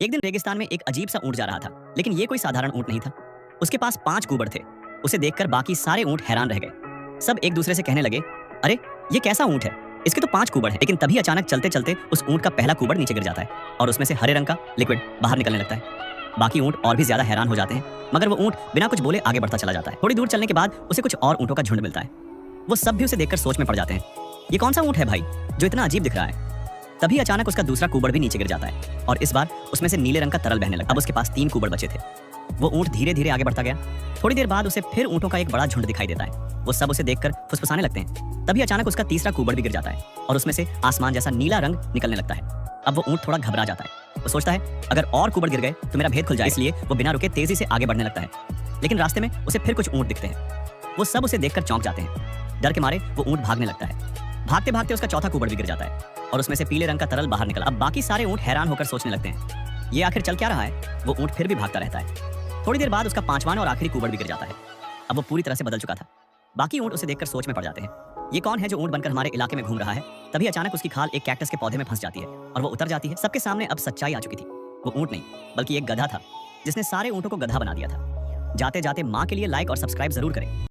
एक दिन रेगिस्तान में एक अजीब सा ऊंट जा रहा था, लेकिन ये कोई साधारण ऊंट नहीं था। उसके पास 5 कुबड़ थे। उसे देखकर बाकी सारे ऊंट हैरान रह गए। सब एक दूसरे से कहने लगे, अरे ये कैसा ऊंट है, इसके तो 5 कुबड़ हैं। लेकिन तभी अचानक चलते चलते उस ऊंट का पहला कुबड़ नीचे गिर जाता है और उसमें से हरे रंग का लिक्विड बाहर निकलने लगता है। बाकी ऊंट और भी ज्यादा हैरान हो जाते हैं, मगर वो ऊंट बिना कुछ बोले आगे बढ़ता चला जाता है। थोड़ी दूर चलने के बाद उसे कुछ और ऊंटों का झुंड मिलता है। वो सब भी उसे देखकर सोच में पड़ जाते हैं, ये कौन सा ऊंट है भाई जो इतना अजीब दिख रहा है। तभी अचानक उसका दूसरा कुबड़ भी नीचे गिर जाता है और इस बार उसमें से नीले रंग का तरल बहने लगा। अब उसके पास 3 कुबड़ बचे थे। वो ऊंट धीरे धीरे आगे बढ़ता गया। थोड़ी देर बाद उसे फिर ऊंटों का एक बड़ा झुंड दिखाई देता है। वो सब उसे देखकर फुसफुसाने लगते हैं। तभी अचानक उसका तीसरा कुबड़ भी गिर जाता है और उसमें से आसमान जैसा नीला रंग निकलने लगता है। अब वो ऊंट थोड़ा घबरा जाता है। वो सोचता है अगर और कुबड़ गिर गए तो मेरा भेद खुल जाए, इसलिए वो बिना रुके तेजी से आगे बढ़ने लगता है। लेकिन रास्ते में उसे फिर कुछ ऊंट दिखते हैं। वो सब उसे देखकर चौंक जाते हैं। डर के मारे वो ऊंट भागने लगता है। भागते भागते उसका चौथा कुबड़ भी गिर जाता है और उसमें से पीले रंग का तरल बाहर निकला। अब बाकी सारे ऊंट हैरान होकर सोचने लगते हैं, ये आखिर चल क्या रहा है। वो ऊंट फिर भी भागता रहता है। थोड़ी देर बाद उसका 5वां और आखिरी कुबड़ भी गिर जाता है। अब वो पूरी तरह से बदल चुका था। बाकी ऊंट उसे देखकर सोच में पड़ जाते हैं, ये कौन है जो ऊंट बनकर हमारे इलाके में घूम रहा है। तभी अचानक उसकी खाल एक कैक्टस के पौधे में फंस जाती है और वो उतर जाती है। सबके सामने अब सच्चाई आ चुकी थी। वो ऊंट नहीं बल्कि एक गधा था, जिसने सारे ऊंटों को गधा बना दिया था। जाते जाते माँ के लिए लाइक और सब्सक्राइब जरूर करें।